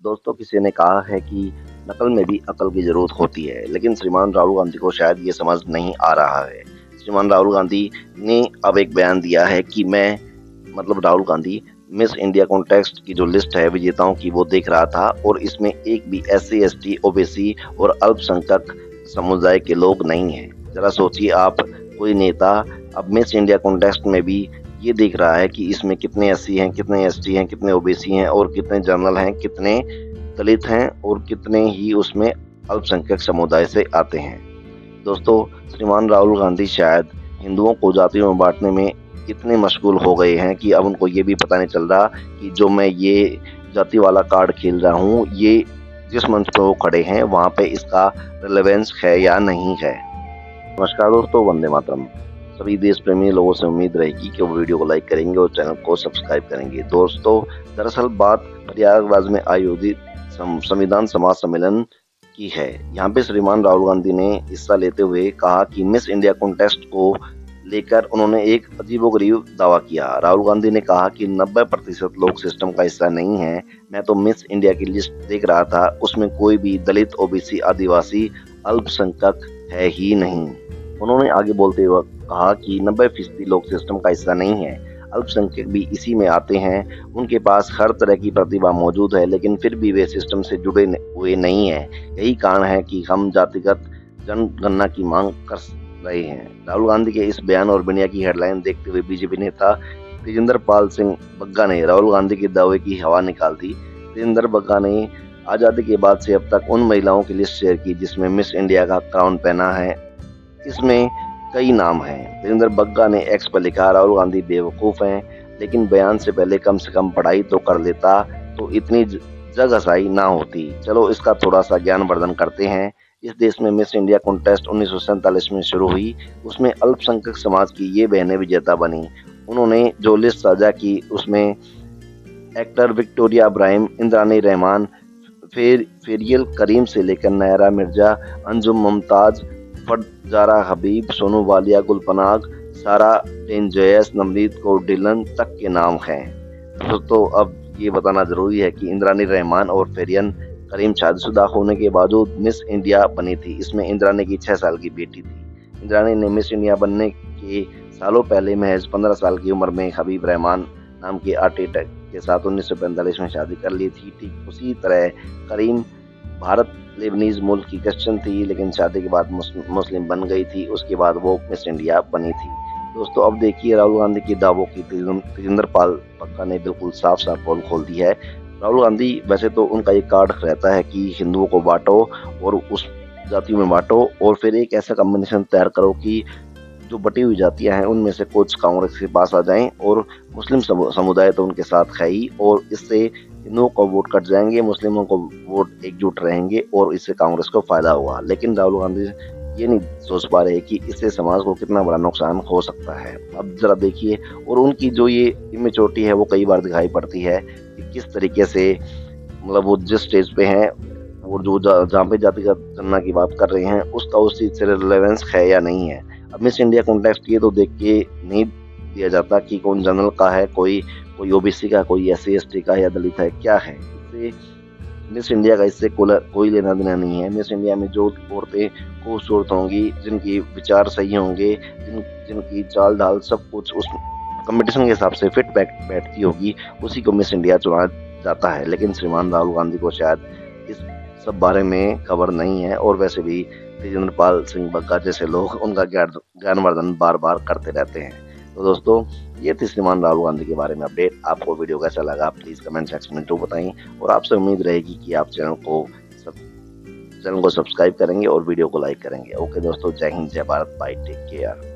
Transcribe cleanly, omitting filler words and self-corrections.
दोस्तों, किसी ने कहा है कि नकल में भी अकल की ज़रूरत होती है, लेकिन श्रीमान राहुल गांधी को शायद ये समझ नहीं आ रहा है। श्रीमान राहुल गांधी ने अब एक बयान दिया है कि Rahul Gandhi miss India contest की जो लिस्ट है विजेताओं की वो देख रहा था और इसमें एक भी एससी, एसटी, ओबीसी और अल्पसंख्यक समुदाय के लोग नहीं हैं। ज़रा सोचिए आप, कोई नेता अब मिस इंडिया कॉन्टेस्ट में भी ये देख रहा है कि इसमें कितने एससी हैं, कितने एसटी हैं, कितने ओबीसी हैं और कितने जनरल हैं, कितने दलित हैं और कितने ही उसमें अल्पसंख्यक समुदाय से आते हैं। दोस्तों, श्रीमान राहुल गांधी शायद हिंदुओं को जातियों में बांटने में इतने मशगूल हो गए हैं कि अब उनको ये भी पता नहीं चल रहा कि जो मैं ये जाति वाला कार्ड खेल रहा हूँ, ये जिस मंच पर वो खड़े हैं वहाँ पे इसका रिलेवेंस है या नहीं है। नमस्कार दोस्तों, वंदे मातरम। सभी देश प्रेमी लोगों से उम्मीद रहेगी कि वो वीडियो को लाइक करेंगे और चैनल को सब्सक्राइब करेंगे। दोस्तों, दरअसल बात प्रयागराज में आयोजित संविधान समाज सम्मेलन की है। यहाँ पे श्रीमान राहुल गांधी ने हिस्सा लेते हुए कहा कि मिस इंडिया कॉन्टेस्ट को लेकर उन्होंने एक अजीबोगरीब दावा किया। राहुल गांधी ने कहा कि 90% लोग सिस्टम का हिस्सा नहीं हैं। मैं तो मिस इंडिया की लिस्ट देख रहा था, उसमें कोई भी दलित, ओबीसी, आदिवासी, अल्पसंख्यक है ही नहीं। उन्होंने आगे बोलते हुए कहा कि 90% लोग सिस्टम का हिस्सा नहीं है, अल्पसंख्यक भी इसी में आते हैं। उनके पास हर तरह की प्रतिभा मौजूद है, लेकिन फिर भी वे सिस्टम से जुड़े हुए नहीं हैं। यही कारण है कि हम जातिगत जनगणना की मांग कर रहे हैं। राहुल गांधी के इस बयान और मीडिया की हेडलाइन देखते हुए बीजेपी नेता तेजिंदर पाल सिंह बग्गा ने राहुल गांधी के दावे की हवा निकाल दी। तेजिंदर बग्गा ने आज़ादी के बाद से अब तक उन महिलाओं की लिस्ट शेयर की जिसमें मिस इंडिया का क्राउन पहना है। इसमें कई नाम हैं। तेजिंदर बग्गा ने एक्स पर लिखा, राहुल गांधी बेवकूफ़ हैं, लेकिन बयान से पहले कम से कम पढ़ाई तो कर लेता तो इतनी जगहसाई ना होती। चलो इसका थोड़ा सा ज्ञानवर्धन करते हैं। इस देश में मिस इंडिया कॉन्टेस्ट 1947 में शुरू हुई। उसमें अल्पसंख्यक समाज की ये बहनें विजेता बनी। उन्होंने जो लिस्ट साझा की उसमें एक्टर विक्टोरिया इब्राहिम, इंद्रानी रहमान, फेरियल करीम से लेकर नायरा मिर्जा, अंजुम मुमताज, फरजाना हबीब, सोनू वालिया, गुलपनाग, सारा डेंजयस, नवनीत कौर डिलन तक के नाम हैं। दोस्तों, अब ये बताना जरूरी है कि इंद्रानी रहमान और फेरियन करीम शादीशुदा होने के बावजूद मिस इंडिया बनी थी। इसमें इंद्रानी की 6 साल की बेटी थी। इंद्रानी ने मिस इंडिया बनने के सालों पहले महज 15 साल की उम्र में हबीब रहमान नाम के आर्टिस्ट के साथ 1945 में शादी कर ली थी। ठीक उसी तरह करीम भारत लेबनीज मूल की क्रिश्चियन थी, लेकिन शादी के बाद मुस्लिम बन गई थी। उसके बाद वो मिस इंडिया बनी थी। दोस्तों, अब देखिए राहुल गांधी के दावों की तेजिंदर पाल बग्गा ने बिल्कुल साफ साफ पोल खोल दी है। राहुल गांधी वैसे तो उनका एक कार्ड रहता है कि हिंदुओं को बांटो और उस जातियों में बांटो और फिर एक ऐसा कॉम्बिनेशन तैयार करो कि जो बटी हुई जातियां हैं उनमें से कुछ कांग्रेस के पास आ जाएं और मुस्लिम समुदाय तो उनके साथ है ही, और इससे हिंदुओं को वोट कट जाएंगे, मुस्लिमों को वोट एकजुट रहेंगे और इससे कांग्रेस को फायदा होगा। लेकिन राहुल गांधी ये नहीं सोच पा रहे कि इससे समाज को कितना बड़ा नुकसान हो सकता है। अब जरा देखिए, और उनकी जो ये इमेच्योरिटी है वो कई बार दिखाई पड़ती है कि किस तरीके से वो जिस स्टेज पे हैं और जो जहाँ पे जातिगत गणना की बात कर रहे हैं उसका उस चीज से रिलेवेंस है या नहीं है। अब मिस इंडिया कॉन्टेस्ट ये तो देख के नहीं दिया जाता कि कौन जनरल का है, कोई ओबीसी का, कोई एससी एसटी का या दलित है, क्या है। इससे मिस इंडिया का इससे कोई लेना देना नहीं है। मिस इंडिया में जो औरतें खूबसूरत होंगी, जिनकी विचार सही होंगे, जिनकी चाल ढाल सब कुछ उस कंपटीशन के हिसाब से फिट बैठती होगी, उसी को मिस इंडिया चुना जाता है। लेकिन श्रीमान राहुल गांधी को शायद इस सब बारे में खबर नहीं है, और वैसे भी तेजिंदर पाल सिंह बग्गा जैसे लोग उनका ज्ञानवर्धन बार बार करते रहते हैं। तो दोस्तों, ये थी श्रीमान राहुल गांधी के बारे में अपडेट। आपको वीडियो कैसा लगा प्लीज़ कमेंट सेक्शन में जरूर बताएं, और आपसे उम्मीद रहेगी कि आप चैनल को सब्सक्राइब करेंगे और वीडियो को लाइक करेंगे। ओके दोस्तों, जय हिंद, जय भारत, बाय, टेक केयर।